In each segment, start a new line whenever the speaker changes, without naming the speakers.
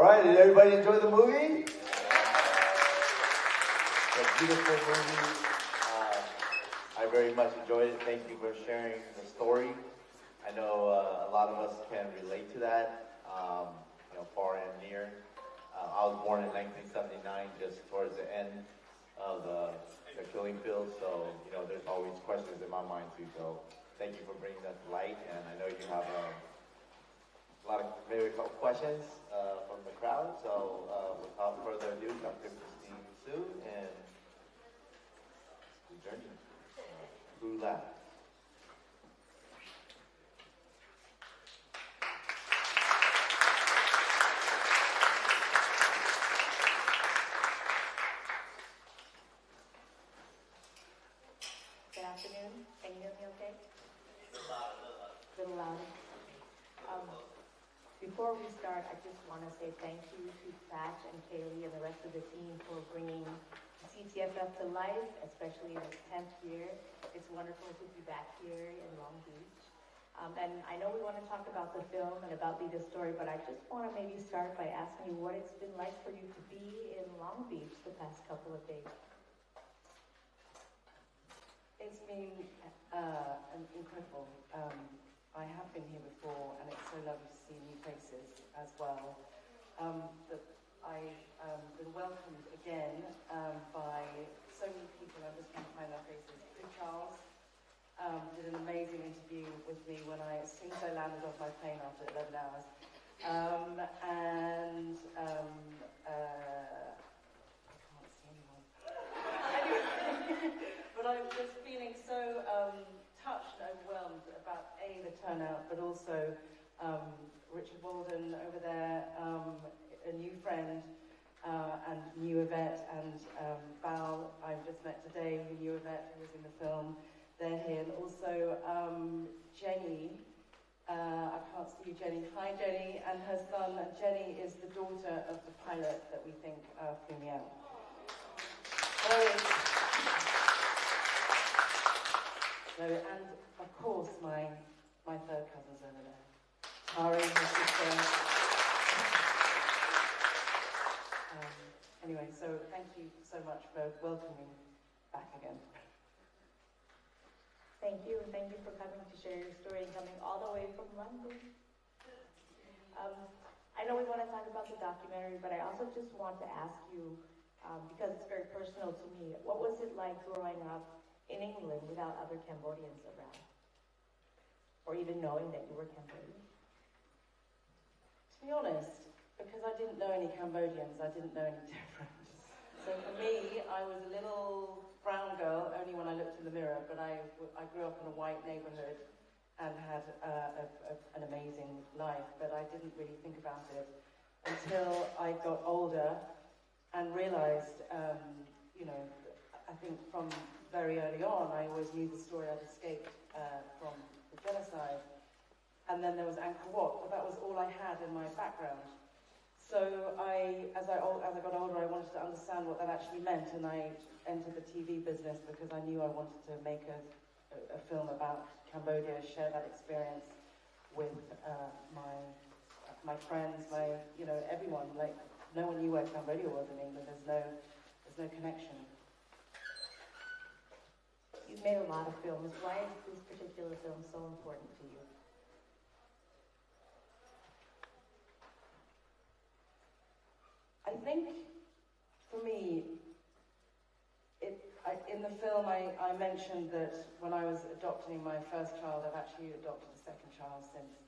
All right, did everybody enjoy the movie? It's a beautiful movie. I very much enjoyed it. Thank you for sharing the story. I know a lot of us can relate to that, far and near. I was born in 1979, just towards the end of the killing field, so there's always questions in my mind too. So thank you for bringing that to light, and I know you have a lot of maybe a couple questions from the crowd. So without further ado, Dr. Christine Sue and the journey. Prue Laith.
Good afternoon. Can you hear me okay? A little louder. Before we start, I just want to say thank you to Thatch and Kaylee and the rest of the team for bringing CTFF to life, especially in its 10th year. It's wonderful to be back here in Long Beach. And I know we want to talk about the film and about the story, but I just want to maybe start by asking you what it's been like for you to be in Long Beach the past couple of days.
It's been incredible. I have been here before, and it's so lovely to see new faces as well. That I've been welcomed again by so many people. I just can't find their faces. Prue Charles did an amazing interview with me as soon as I landed off my plane after 11 hours. I can't see anyone. Anyway, but I'm just feeling so touched and overwhelmed about the turnout, but also Richard Walden over there, a new friend, and new Yvette, and Val I've just met today, who knew Yvette, who was in the film. They're here, and also Jenny. I can't see you, Jenny. Hi, Jenny, and her son. And Jenny is the daughter of the pilot that we think flew me out. And of course, my third cousin's over there. Tari, her sister. Anyway, so thank you so much for welcoming back again.
Thank you, and thank you for coming to share your story and coming all the way from London. I know we want to talk about the documentary, but I also just want to ask you, because it's very personal to me, what was it like growing up in England without other Cambodians around? Or even knowing that you were Cambodian?
To be honest, because I didn't know any Cambodians, I didn't know any difference. So for me, I was a little brown girl, only when I looked in the mirror, but I grew up in a white neighborhood and had an amazing life, but I didn't really think about it until I got older and realized, I think from very early on, I always knew the story I'd escaped from the genocide. And then there was Angkor Wat, but that was all I had in my background. So as I got older, I wanted to understand what that actually meant, and I entered the TV business because I knew I wanted to make a film about Cambodia, share that experience with my friends, everyone. Like, no one knew where Cambodia was in England. There's no connection.
You've made a lot of films. Why is this particular film so important to you?
I think, for me, in the film I mentioned that when I was adopting my first child, I've actually adopted a second child since.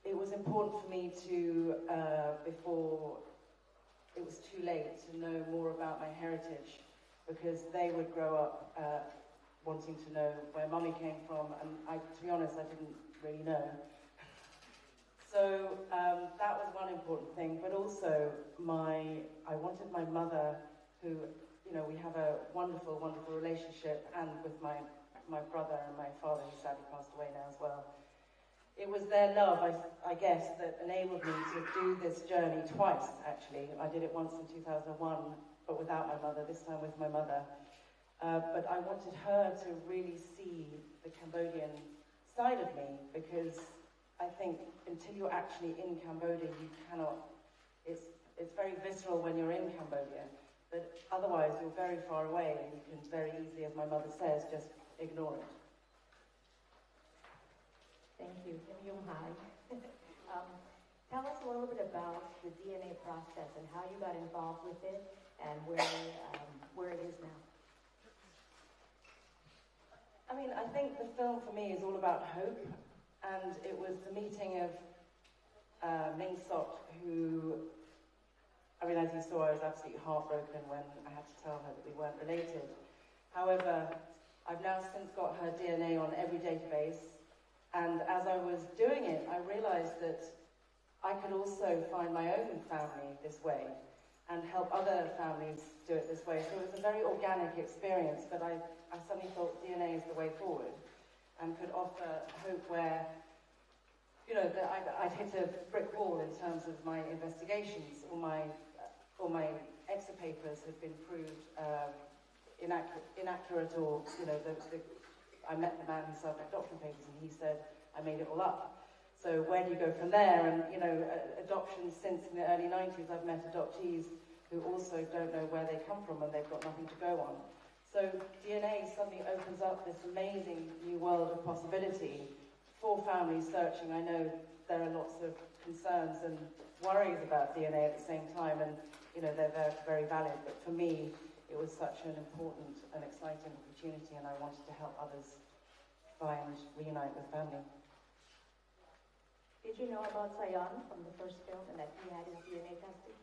It was important for me to, before it was too late, to know more about my heritage, because they would grow up wanting to know where Mummy came from, and to be honest, I didn't really know. So that was one important thing, but also I wanted my mother, who, we have a wonderful, wonderful relationship, and with my brother and my father, who sadly passed away now as well. It was their love, I guess, that enabled me to do this journey twice, actually. I did it once in 2001, but without my mother, this time with my mother. But I wanted her to really see the Cambodian side of me, because I think until you're actually in Cambodia, you cannot it's very visceral when you're in Cambodia, but otherwise you're very far away and you can very easily, as my mother says, just ignore it.
Thank you. Tell us a little bit about the DNA process and how you got involved with it and where it is now.
I mean, I think the film for me is all about hope, and it was the meeting of Ming Sot, who, I mean, as you saw, I was absolutely heartbroken when I had to tell her that we weren't related. However, I've now since got her DNA on every database, and as I was doing it, I realized that I could also find my own family this way and help other families do it this way. So it was a very organic experience, but I suddenly thought DNA is the way forward and could offer hope where, you know, that I'd hit a brick wall in terms of my investigations. All my exit papers had been proved inaccurate, or, you know, I met the man who signed my adoption papers and he said, I made it all up. So where do you go from there? And, you know, adoptions since in the early 90s, I've met adoptees who also don't know where they come from and they've got nothing to go on. So DNA suddenly opens up this amazing new world of possibility for families searching. I know there are lots of concerns and worries about DNA at the same time, and, you know, they're very valid. But for me, it was such an important and exciting opportunity, and I wanted to help others reunite with family.
Did you know about Sayan from the first film and that he had his DNA tested?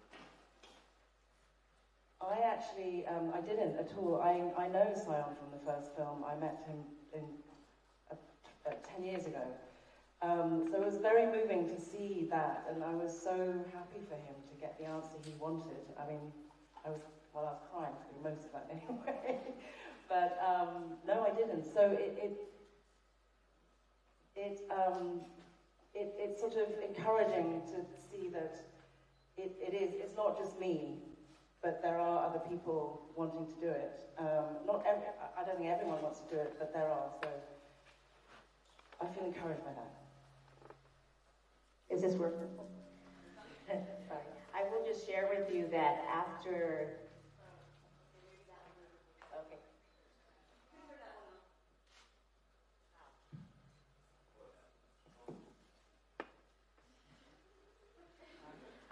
I actually, I didn't at all. I know Sayan from the first film. I met him 10 years ago. So it was very moving to see that, and I was so happy for him to get the answer he wanted. I mean, I was crying through most of that anyway. But no, I didn't. So it's sort of encouraging to see that it's not just me, but there are other people wanting to do it. I don't think everyone wants to do it, but there are, so I feel encouraged by that.
Is this working? Sorry. I will just share with you that after... Okay.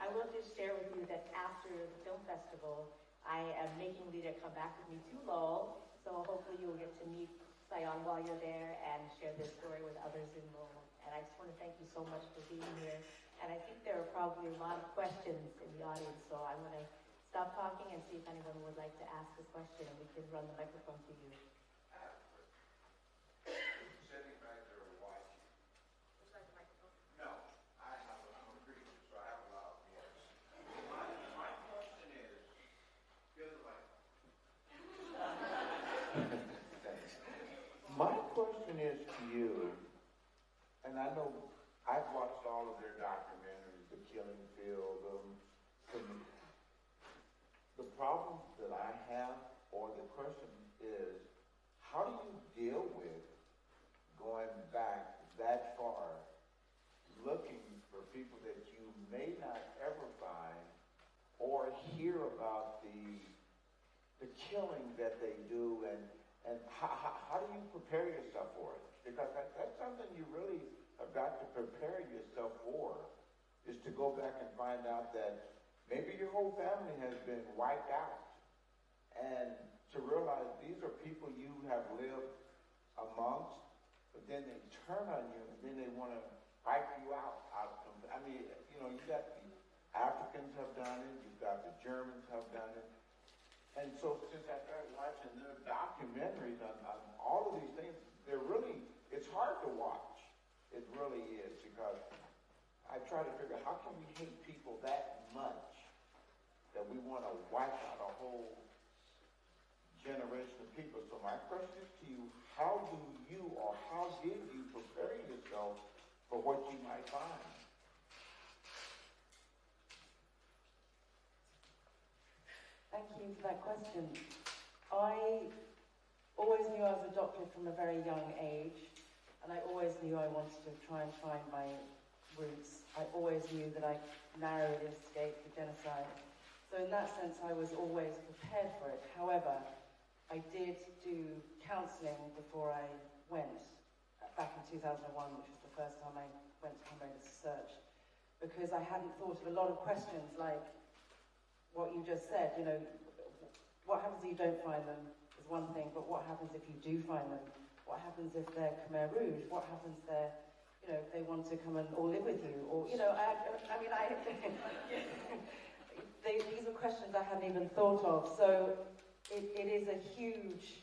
I will just share with you that after the film festival, I am making Lita come back with me to Lowell, so hopefully you'll get to meet Sayan while you're there and share this story with others in Lowell. And I just want to thank you so much for being here. And I think there are probably a lot of questions in the audience, so I'm going to stop talking and see if anyone would like to ask a question, and we can run the microphone to you.
Sitting back there watching.
Would you like the microphone?
No, I'm a preacher, so I have a loud voice. My question is, good life. My question is to you, and I know I've watched all of their documentaries, The Killing Field. The problem that I have, or the question is, how do you deal with going back that far, looking for people that you may not ever find, or hear about the killing that they do, and how do you prepare yourself for it? Because that's something you really have got to prepare yourself for, is to go back and find out that maybe your whole family has been wiped out, and to realize these are people you have lived amongst, but then they turn on you and then they want to wipe you out. I mean, you know, you got the Africans have done it, you've got the Germans have done it, and so since I started watching their documentaries on all of these things, it's hard to watch. It really is, because I try to figure out how can we hate people that much that we want to wipe out a whole generation of people. So my question is to you, how did you prepare yourself for what you might find?
Thank you for that question. I always knew I was adopted from a very young age, and I always knew I wanted to try and find my routes. I always knew that I narrowly escaped the genocide. So in that sense, I was always prepared for it. However, I did do counselling before I went, back in 2001, which was the first time I went to Cambodia to search, because I hadn't thought of a lot of questions like what you just said. You know, what happens if you don't find them is one thing, but what happens if you do find them? What happens if they're Khmer Rouge? What happens there, you know, if they want to come and all live with you? Or, you know, these are questions I hadn't even thought of. So it is a huge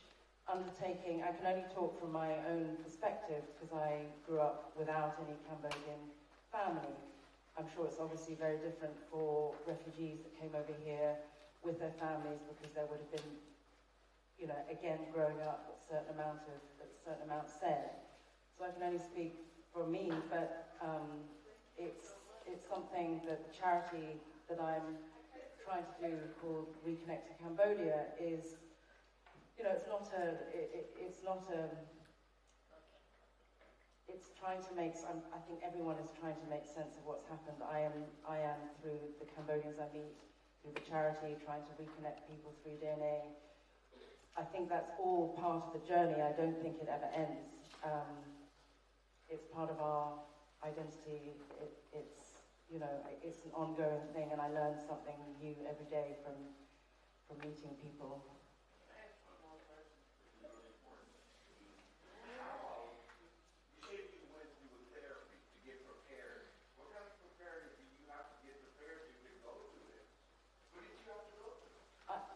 undertaking. I can only talk from my own perspective because I grew up without any Cambodian family. I'm sure it's obviously very different for refugees that came over here with their families, because there would have been, you know, again, growing up, a certain amount said. So I can only speak for me, but it's something that the charity that I'm trying to do, called Reconnect to Cambodia, is, you know, it's trying to make, I think everyone is trying to make sense of what's happened. I am through the Cambodians I meet, through the charity, trying to reconnect people through DNA. I think that's all part of the journey. I don't think it ever ends. It's part of our identity. It's, you know, it's an ongoing thing, and I learn something new every day from meeting people.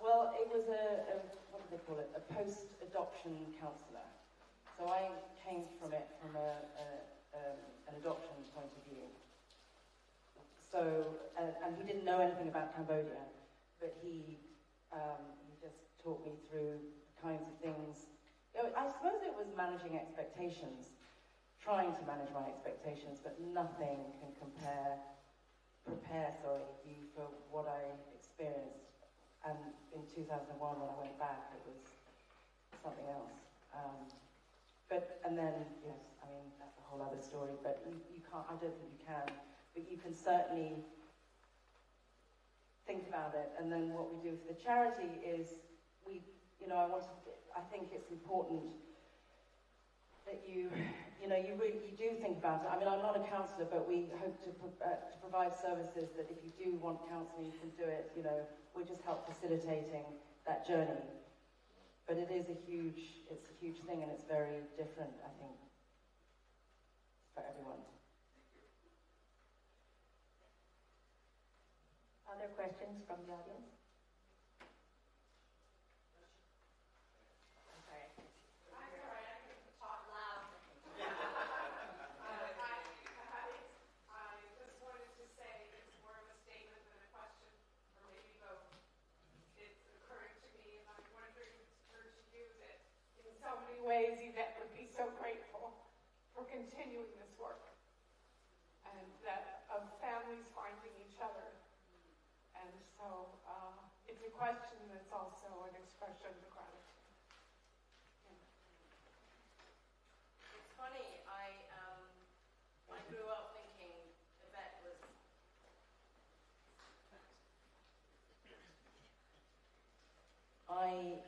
Well, it was what do they call it? A post-adoption counsellor. So I came from it from an adoption point of view. So, and he didn't know anything about Cambodia, but he just taught me through kinds of things. You know, I suppose it was managing expectations, trying to manage my expectations, but nothing can prepare you for what I experienced. And in 2001, when I went back, it was something else. And then, yes, I mean, that's a whole other story, but you can't, I don't think you can, but you can certainly think about it. And then what we do for the charity is I think it's important that you do think about it. I mean, I'm not a counsellor, but we hope to provide services that if you do want counselling, you can do it. You know, we just help facilitating that journey. But it's a huge thing, and it's very different, I think, for everyone.
Other questions from the audience?
Ways Yvette would be so grateful for continuing this work, and that of families finding each other. And so it's a question that's also an expression of gratitude.
It's funny, I grew up thinking Yvette was I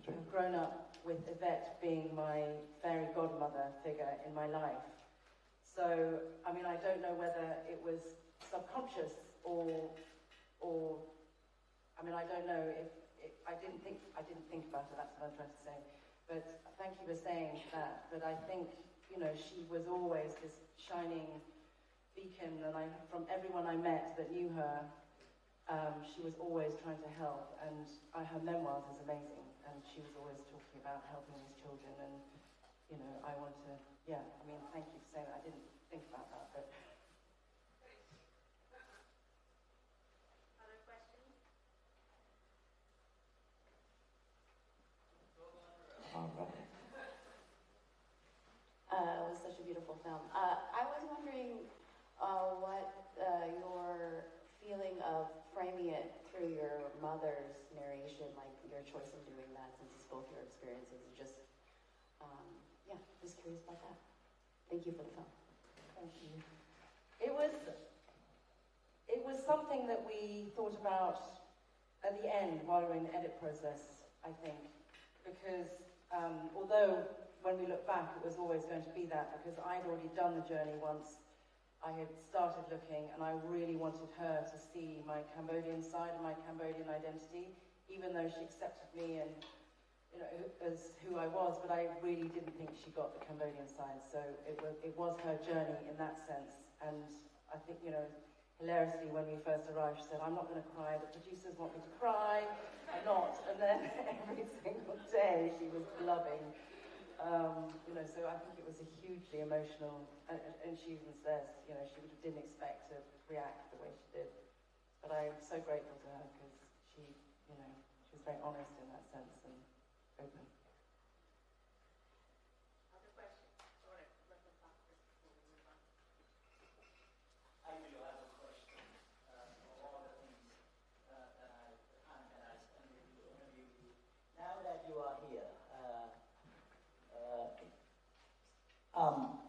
have grown up with Yvette being my fairy godmother figure in my life. So, I mean, I don't know whether it was subconscious or I mean, I don't know if I didn't think about it. That's what I'm trying to say. But thank you for saying that. But I think, you know, she was always this shining beacon, and from everyone I met that knew her, she was always trying to help. And her memoirs is amazing. And she was always talking about helping these children, and, you know, I want to, I mean, thank you for saying that. I didn't think about that, but...
Other questions?
It was such a beautiful film. I was wondering what your feeling of framing it through your mother's narration, like your choice of doing that, since it's both your experiences, just curious about that. Thank you for the film.
Thank you. It was something that we thought about at the end while we were in the edit process, I think, because although when we look back, it was always going to be that, because I'd already done the journey once. I had started looking, and I really wanted her to see my Cambodian side and my Cambodian identity, even though she accepted me and, you know, as who I was, but I really didn't think she got the Cambodian side. So it was her journey in that sense. And I think, you know, hilariously, when we first arrived, she said, "I'm not going to cry. The producers want me to cry. I'm not." And then every single day she was blubbing. You know, so I think it was a hugely emotional, and she even says, you know, she didn't expect to react the way she did. But I'm so grateful to her because she, you know, she was very honest in that sense and open.
Other questions? All right, let me talk first before we move on.
I do have a question. For all the things the time that I spent with you, interview you. Now that you are here, I'm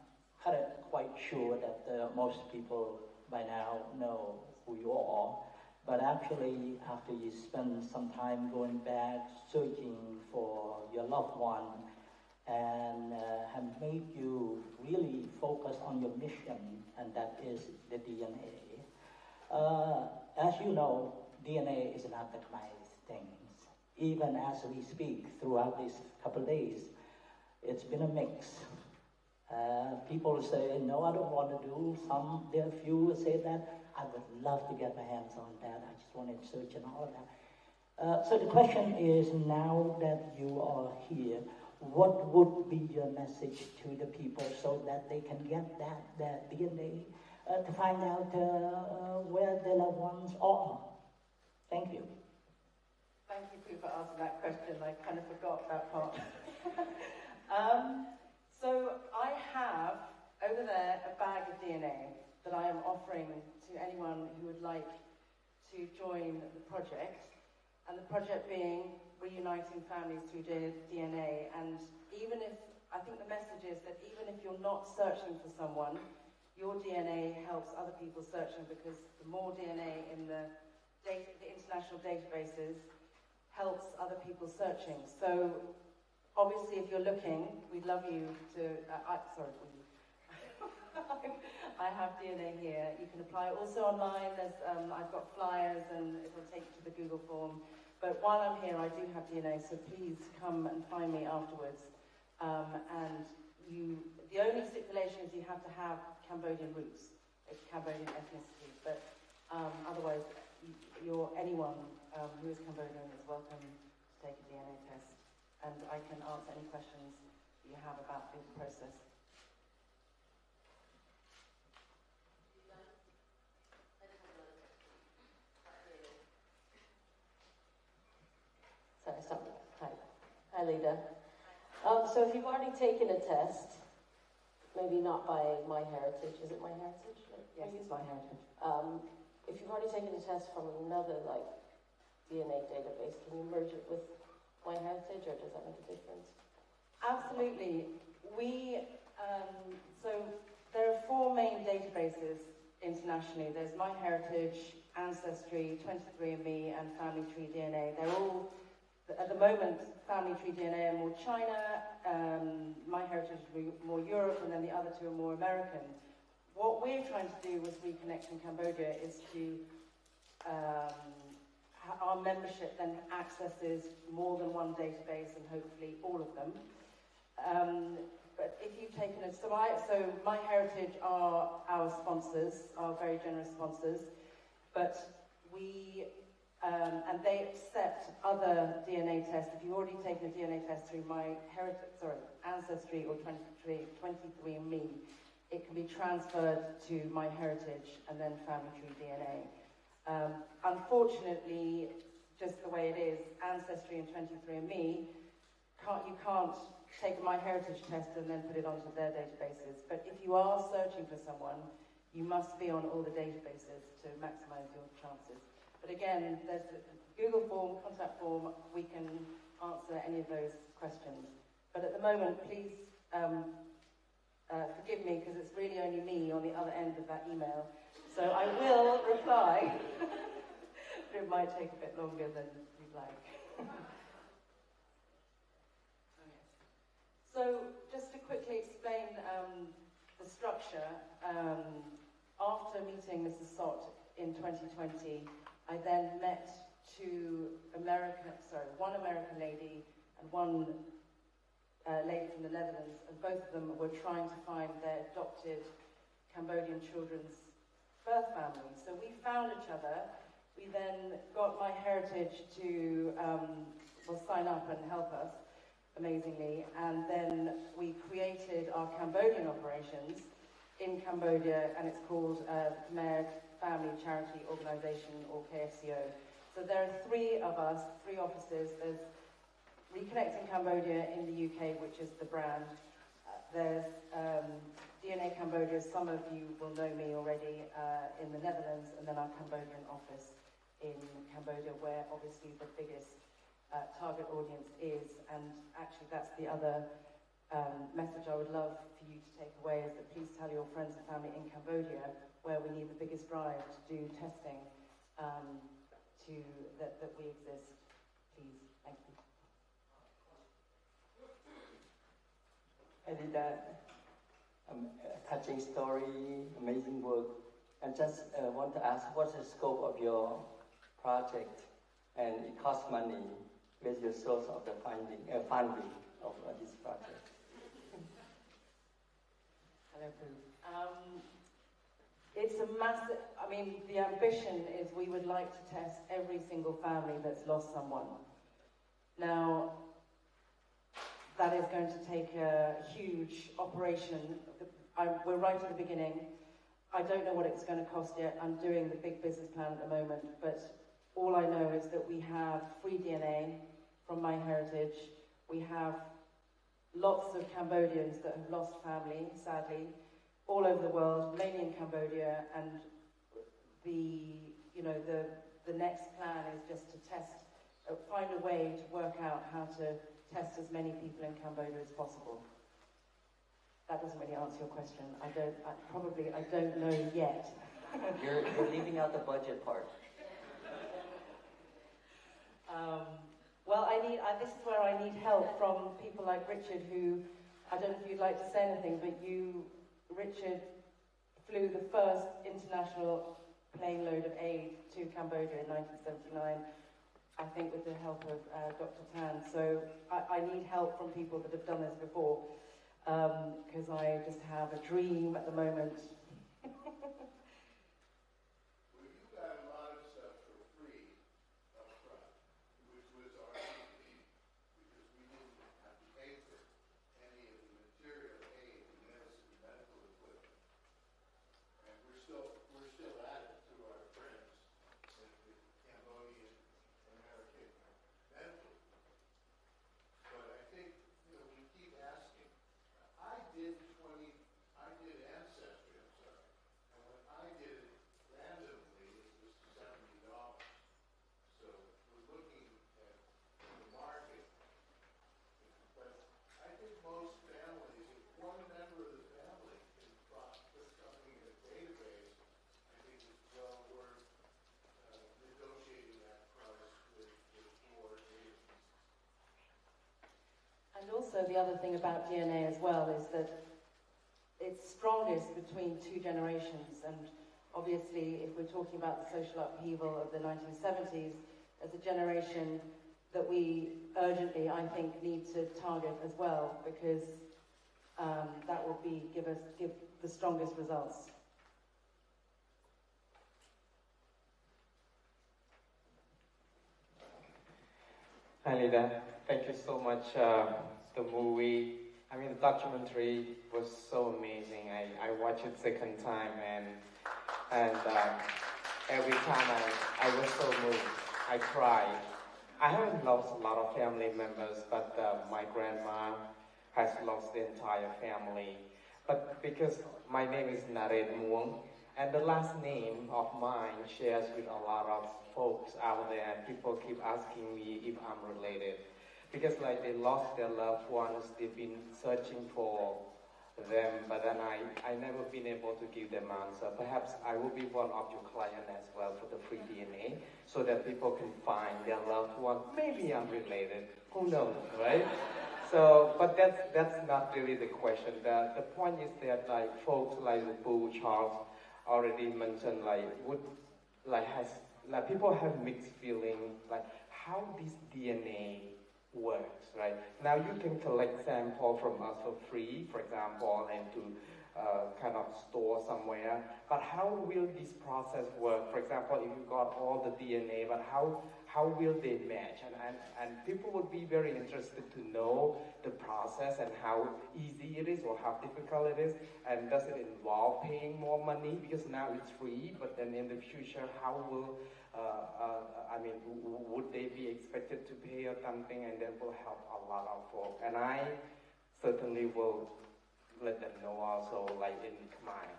kind of quite sure that most people by now know who you are. But actually, after you spend some time going back, searching for your loved one, and have made you really focus on your mission, and that is the DNA. As you know, DNA is an atomized thing. Even as we speak throughout these couple of days, it's been a mix. People say, no, I don't want to do. There are few who say that. I would love to get my hands on that. I just want to search and all of that. So the question is, now that you are here, what would be your message to the people so that they can get that DNA to find out where their loved ones are? Thank you.
Thank you, Prue, for asking that question. I kind of forgot that part. So I have, over there, a bag of DNA that I am offering to anyone who would like to join the project. And the project being reuniting families through DNA. And even if, I think the message is that even if you're not searching for someone, your DNA helps other people searching, because the more DNA in the international databases helps other people searching. So obviously, if you're looking, we'd love you to, I have DNA here. You can apply also online. There's, I've got flyers and it'll take you to the Google form. But while I'm here, I do have DNA, so please come and find me afterwards. And the only stipulation is you have to have Cambodian roots, Cambodian ethnicity. But otherwise, anyone who is Cambodian is welcome to take a DNA test. And I can answer any questions you have about the process.
Sorry, stop. Hi, Lida. So if you've already taken a test, maybe not by MyHeritage, is it MyHeritage?
Yes, it's MyHeritage.
If you've already taken a test from another DNA database, can you merge it with MyHeritage, or does that make a difference?
Absolutely. So there are 4 main databases internationally. There's MyHeritage, Ancestry, 23andMe, and Family Tree DNA. They're all, at the moment, Family Tree DNA are more China, MyHeritage is more Europe, and then the other 2 are more American. What we're trying to do with Reconnection Cambodia is to our membership then accesses more than one database, and hopefully all of them. But if you've taken it, so MyHeritage are our sponsors, our very generous sponsors, but and they accept other DNA tests. If you've already taken a DNA test through Ancestry or 23andMe, it can be transferred to MyHeritage and then Family Tree DNA. Unfortunately, just the way it is, Ancestry and 23andMe, you can't take a MyHeritage test and then put it onto their databases. But if you are searching for someone, you must be on all the databases to maximize your chances. But again, there's a Google form, contact form, we can answer any of those questions. But at the moment, please forgive me because it's really only me on the other end of that email. So I will reply, but it might take a bit longer than you'd like. So just to quickly explain the structure, after meeting Mrs. Sott in 2020, I then met one American lady and one lady from the Netherlands, and both of them were trying to find their adopted Cambodian children's birth family. So we found each other. We then got My Heritage to sign up and help us, amazingly, and then we created our Cambodian operations in Cambodia, and it's called Khmer Family Charity Organization, or KFCO. So there are three of us, three offices. There's Reconnecting Cambodia in the UK, which is the brand. There's DNA Cambodia, some of you will know me already, in the Netherlands, and then our Cambodian office in Cambodia, where obviously the biggest target audience is. And actually that's the other message I would love for you to take away, is that please tell your friends and family in Cambodia, where we need the biggest drive to do testing, that we exist. Please, thank you.
Elida, touching story, amazing work. And just want to ask, what's the scope of your project? And it costs money. Where's your source of the funding of this project?
Hello, Prue. It's a massive, the ambition is we would like to test every single family that's lost someone. Now, that is going to take a huge operation. We're right at the beginning. I don't know what it's going to cost yet. I'm doing the big business plan at the moment, but all I know is that we have free DNA from My Heritage. We have lots of Cambodians that have lost family, sadly, all over the world, mainly in Cambodia, and the next plan is just to test, find a way to work out how to test as many people in Cambodia as possible. That doesn't really answer your question. I don't know yet.
You're leaving out the budget part.
Well, this is where I need help from people like Richard, who, I don't know if you'd like to say anything, but Richard flew the first international plane load of aid to Cambodia in 1979, I think with the help of Dr. Tan. So I need help from people that have done this before, because I just have a dream at the moment. And also the other thing about DNA as well is that it's strongest between two generations, and obviously if we're talking about the social upheaval of the 1970s, as a generation that we urgently, I think, need to target as well, because that will give the strongest results.
Hi, Lida. Thank you so much. The movie, the documentary was so amazing. I watched it second time, and every time I was so moved. I cried. I haven't lost a lot of family members, but my grandma has lost the entire family. But because my name is Nared Muang, and the last name of mine shares with a lot of folks out there, and people keep asking me if I'm related. Because they lost their loved ones, they've been searching for them, but then I never been able to give them answer. Perhaps I will be one of your client as well for the free DNA, so that people can find their loved one. Maybe I'm related. Who knows, right? So, but that's not really the question. The point is that like folks like Prue, Charles already mentioned, people have mixed feeling, like how this DNA works, right? Now you can collect sample from us for free, for example, and to kind of store somewhere. But how will this process work? For example, if you got all the DNA, but how will they match? And people would be very interested to know the process and how easy it is or how difficult it is. And does it involve paying more money? Because now it's free, but then in the future, how will would they be expected to pay or something? And that will help a lot of folks. And I certainly will let them know also, like in Khmer,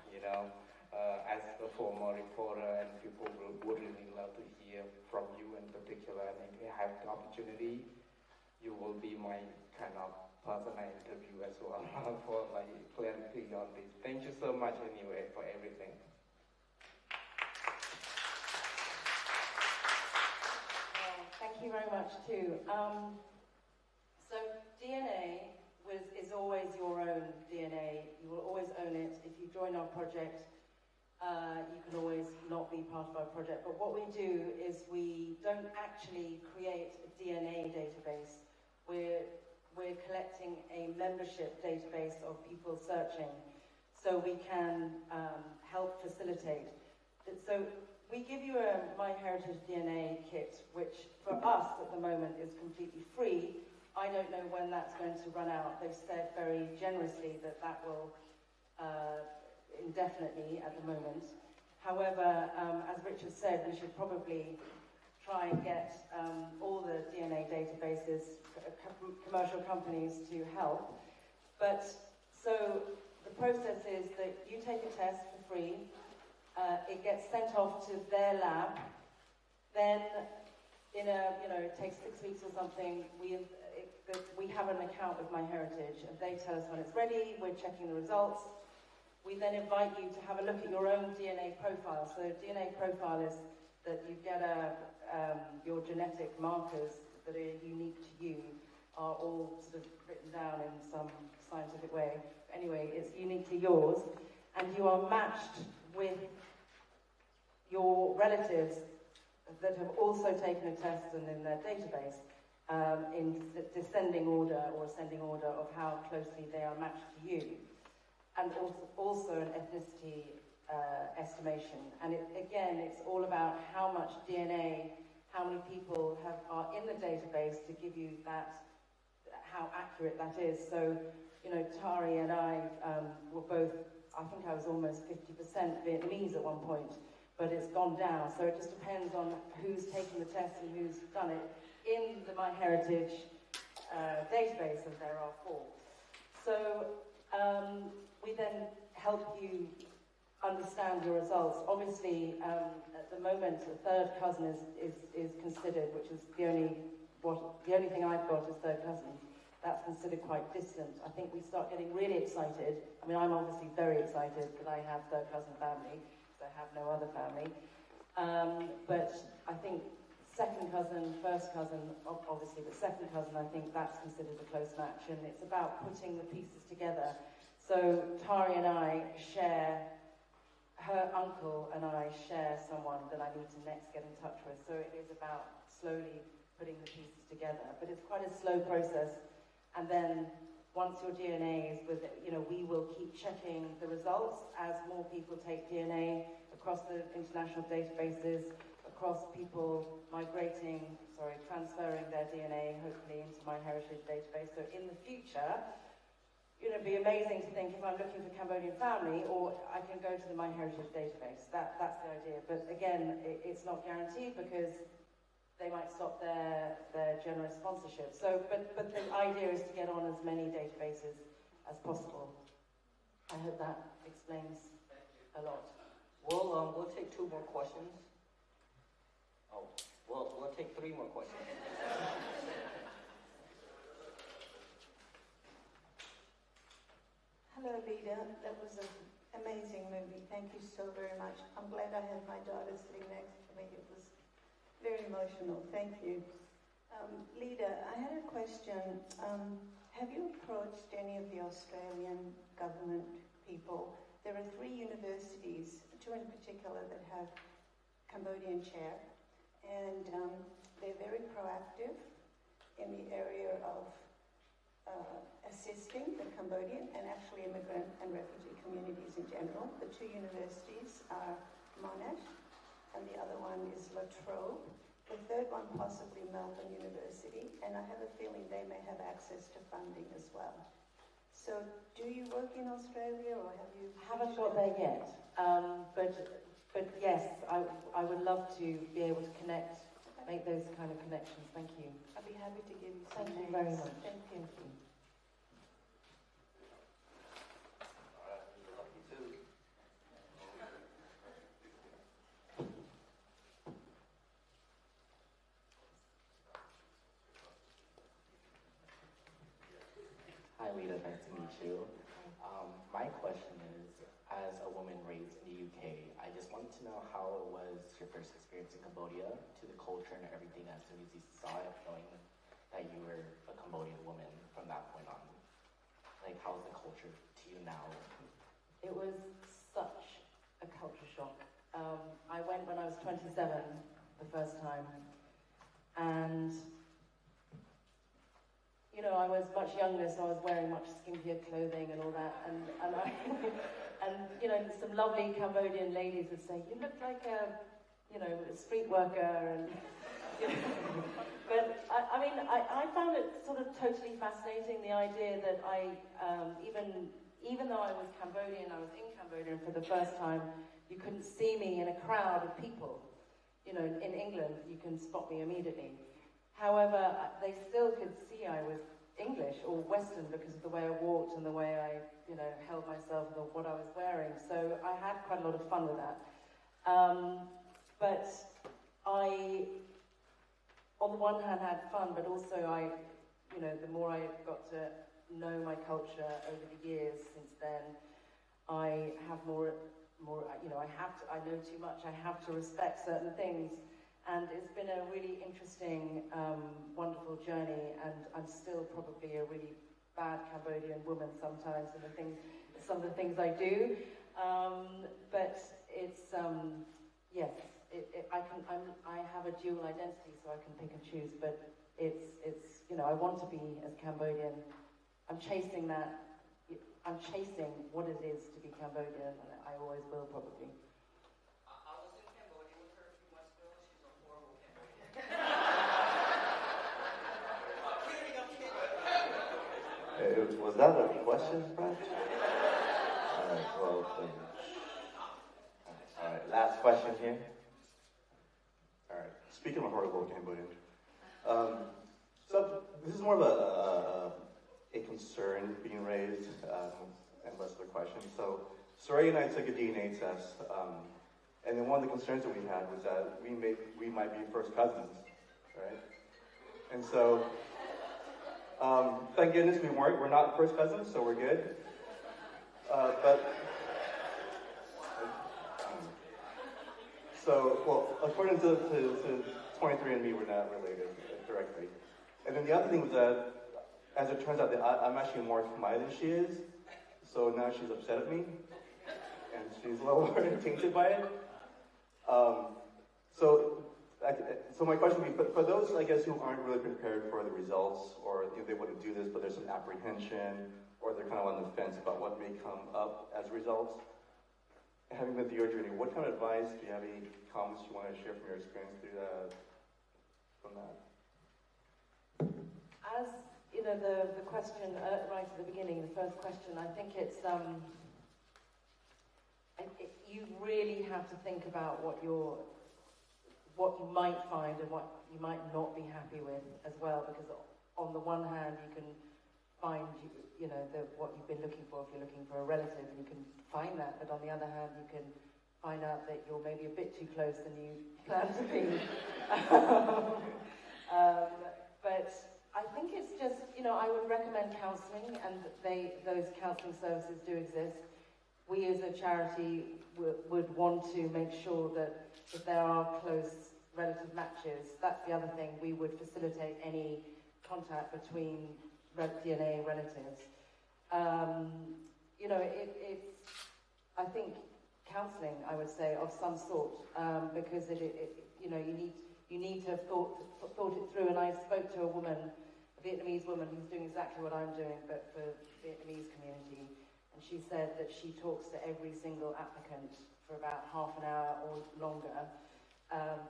as a former reporter, and people would really love to hear from you in particular. And if you have the opportunity, you will be my kind of person I interview as well for like clarity on this. Thank you so much anyway for everything.
Thank you very much too. So DNA is always your own DNA. You will always own it. If you join our project, you can always not be part of our project. But what we do is we don't actually create a DNA database. We're collecting a membership database of people searching, so we can help facilitate. So we give you a MyHeritage DNA kit, which for us at the moment is completely free. I don't know when that's going to run out. They've said very generously that will indefinitely at the moment. However, as Richard said, we should probably try and get all the DNA databases, commercial companies to help. But so the process is that you take a test for free. It gets sent off to their lab. Then, it takes 6 weeks or something. We have an account with MyHeritage, and they tell us when it's ready. We're checking the results. We then invite you to have a look at your own DNA profile. So DNA profile is that you get your genetic markers that are unique to you are all sort of written down in some scientific way. Anyway, it's unique to yours, and you are matched with your relatives that have also taken a test and in their database in descending order or ascending order of how closely they are matched to you, and also an ethnicity estimation. And it's all about how much DNA, how many people are in the database to give you that, how accurate that is. So, Tari and I were both, I think I was almost 50% Vietnamese at one point, but it's gone down. So it just depends on who's taken the test and who's done it in the MyHeritage database, and there are 4. So we then help you understand your results. Obviously, at the moment, a third cousin is considered, which is the only thing I've got is third cousin. That's considered quite distant. I think we start getting really excited. I mean, I'm obviously very excited that I have third cousin family, because I have no other family. But I think second cousin, first cousin, obviously, but second cousin, I think that's considered a close match, and it's about putting the pieces together. So Tari and I share, her uncle and I share someone that I need to next get in touch with. So it is about slowly putting the pieces together, but it's quite a slow process. And then once your DNA is with it, we will keep checking the results as more people take DNA across the international databases, across people transferring their DNA, hopefully, into MyHeritage database. So in the future, it'd be amazing to think if I'm looking for Cambodian family, or I can go to the MyHeritage database. That's the idea. But again, it's not guaranteed because they might stop their generous sponsorship. So, but the idea is to get on as many databases as possible. I hope that explains a lot.
We'll take 2 more questions. Oh, we'll take 3 more questions.
Hello, Leader. That was an amazing movie. Thank you so very much. I'm glad I had my daughter sitting next to me. It was very emotional. Thank you. Leader, I had a question. Have you approached any of the Australian government people? There are 3 universities, 2 in particular, that have Cambodian chair, and they're very proactive in the area of assisting the Cambodian and actually immigrant and refugee communities in general. The 2 universities are Monash and the other one is La Trobe. The third one possibly Melbourne University, and I have a feeling they may have access to funding as well. So do you work in Australia or have you...
Haven't got there yet, but yes, I would love to be able to connect, make those kind of connections. Thank you.
I'd be happy to give you some
Thank you
names.
very much.
Thank you.
Hi, Lita. Nice to meet you. My question is, as a woman raised in the UK, I just wanted to know how it was your first experience in Cambodia, to the culture and everything as soon as you saw it, knowing that you were a Cambodian woman from that point on. Like, how's the culture to you now?
It was such a culture shock. I went when I was 27 the first time, and you know, I was much younger, so I was wearing much skinnier clothing and all that, and you know, some lovely Cambodian ladies would say, "You look like a street worker," and you know, but I mean, I found it sort of totally fascinating, the idea that even though I was Cambodian, I was in Cambodia for the first time, you couldn't see me in a crowd of people. You know, in England, you can spot me immediately. However, they still could see I was English or Western because of the way I walked and the way I, you know, held myself and what I was wearing. So I had quite a lot of fun with that. But I, on the one hand, had fun, but also you know, the more I got to know my culture over the years since then, I have more, you know, I know too much. I have to respect certain things. And it's been a really interesting, wonderful journey, and I'm still probably a really bad Cambodian woman sometimes in some of the things I do. But it's, yes, I have a dual identity, so I can pick and choose, but it's, you know, I want to be as Cambodian. I'm chasing that. I'm chasing what it is to be Cambodian, and I always will probably.
Was that a question, French? Alright, well, alright, last question here.
Alright, speaking of horrible Cambodian, so this is more of a concern being raised, and less of a question. So, Soraya and I took a DNA test, and then one of the concerns that we had was that we might be first cousins, right? And so, thank goodness we weren't. We're not first cousins, so we're good. Well, according to 23andMe, we're not related directly. And then the other thing was that, as it turns out, that I'm actually more Khmer than she is. So now she's upset at me, and she's a little more tainted by it. So my question would be, for those, I guess, who aren't really prepared for the results, or they want to do this, but there's some apprehension, or they're kind of on the fence about what may come up as results, having been through your journey, what kind of advice, do you have any comments you want to share from your experience from that?
As you know, the question right at the beginning, the first question, I think it's you really have to think about what you might find and what you might not be happy with as well, because on the one hand you can find what you've been looking for. If you're looking for a relative, you can find that, but on the other hand you can find out that you're maybe a bit too close than you plan to be. But I think it's just, I would recommend counselling, and those counselling services do exist. We as a charity would want to make sure that if there are close relative matches, that's the other thing, we would facilitate any contact between DNA relatives. It's, I think, counselling, I would say, of some sort, because you need to have thought it through. And I spoke to a Vietnamese woman who's doing exactly what I'm doing, but for the Vietnamese community. And she said that she talks to every single applicant for about half an hour or longer,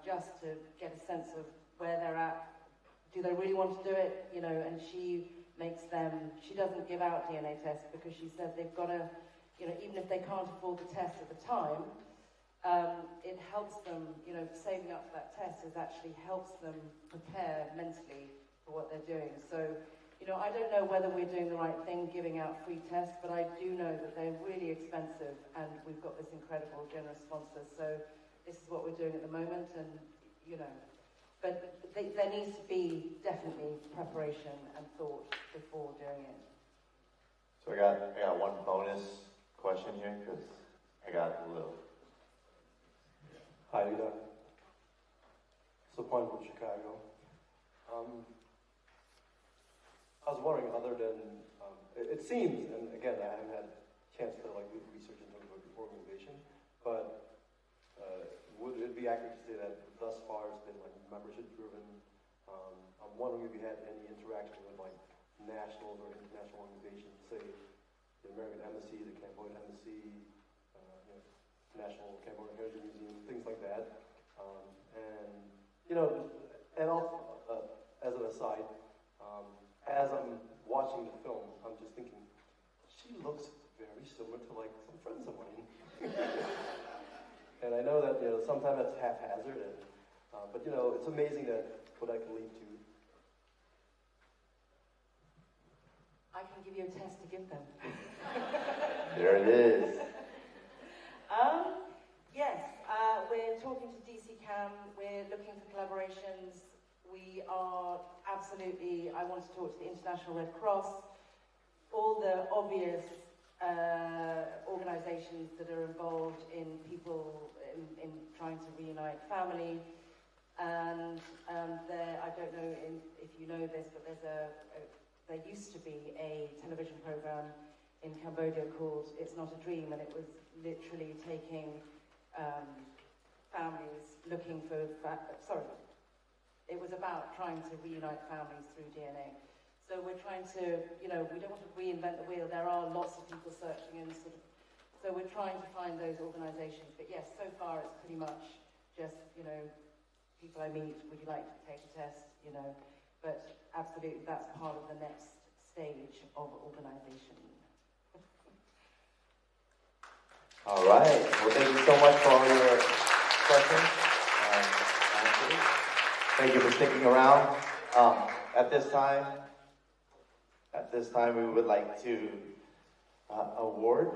just to get a sense of where they're at. Do they really want to do it? And she doesn't give out DNA tests because she said they've got to, even if they can't afford the test at the time, it helps them, saving up for that test actually helps them prepare mentally for what they're doing. So, I don't know whether we're doing the right thing giving out free tests, but I do know that they're really expensive, and we've got this incredible generous sponsor. So this is what we're doing at the moment, and, but there needs to be definitely preparation and thought before doing it.
So I got one bonus question here, because I got a little.
Hi, Lita. So point from Chicago. I was wondering, other than, it seems, and again, I haven't had a chance to do research in terms of the organization, but would it be accurate to say that thus far it's been membership driven? I'm wondering if you had any interaction with national or international organizations, say the American Embassy, the Cambodian Embassy, National Cambodian Heritage Museum, things like that. And also, as an aside, as I'm watching the film, I'm just thinking, she looks very similar to some friends of mine. And I know that sometimes that's haphazard, but it's amazing what that can lead to.
I can give you a test to give them.
There it is.
Yes, we're talking to DC CAM, we're looking for collaborations. We are absolutely, I want to talk to the International Red Cross, all the obvious organizations that are involved in people in trying to reunite family. And I don't know if you know this, but there used to be a television program in Cambodia called It's Not a Dream, and it was literally taking families looking for, it was about trying to reunite families through DNA. So we're trying to, we don't want to reinvent the wheel. There are lots of people searching and so we're trying to find those organizations. But yes, so far it's pretty much just, people I meet, would you like to take a test, but absolutely that's part of the next stage of organization.
All right. Well, thank you so much for all your questions and answers. Thank you for sticking around. At this time, we would like to award.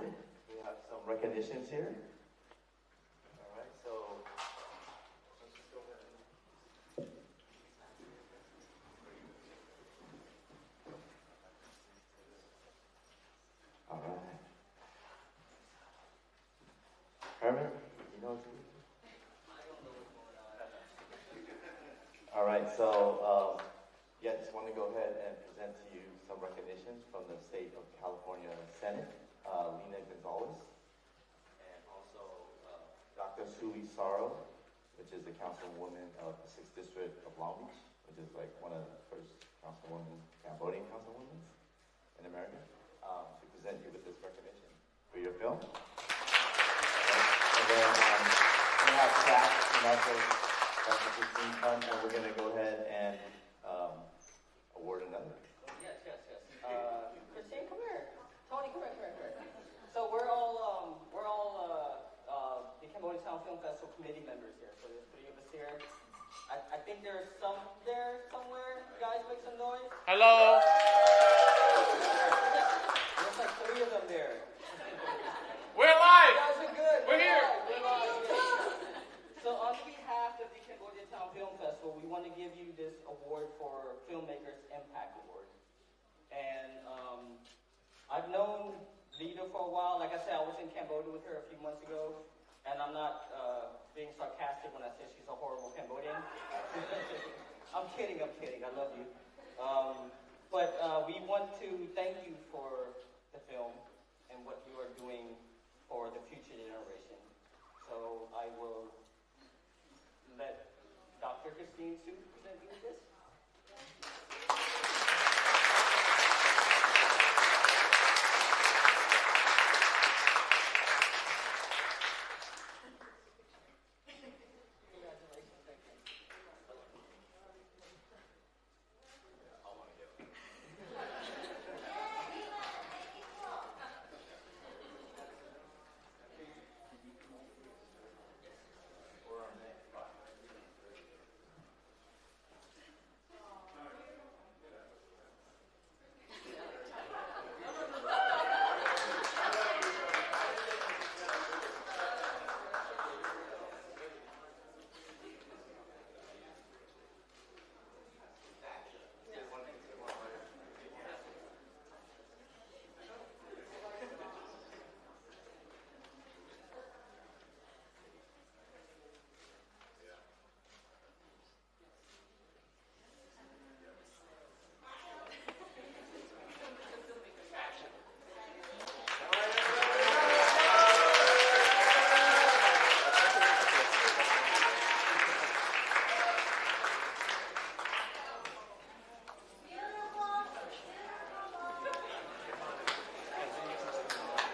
We have some recognitions here. All right. So let's just go ahead. All right. Herman, you know what to do? All right, so just want to go ahead and present to you some recognitions from the State of California Senate, Lena Gonzalez, and also Dr. Sui Saro, which is the councilwoman of the 6th District of Long Beach, which is one of the first Cambodian councilwomen in America, to present you with this recognition for your film. And then we have staff and also Dr. Christine come, and we're going to go ahead and award another.
Yes. Christine, come here. Tony, come here. So we're all the Cambodian Town Film Festival committee members here. So there's 3 of us here. I think there's some there somewhere. You guys make some noise.
Hello.
There's 3 of them there.
We're live.
You guys are good.
We're here.
We're live. So on behalf of the Cambodia Town Film Festival, we want to give you this award for Filmmakers Impact Leader for a while. Like I said, I was in Cambodia with her a few months ago, and I'm not being sarcastic when I say she's a horrible Cambodian. I'm kidding. I love you. But we want to thank you for the film and what you are doing for the future generation. So I will let Dr. Christine Sue present you with this.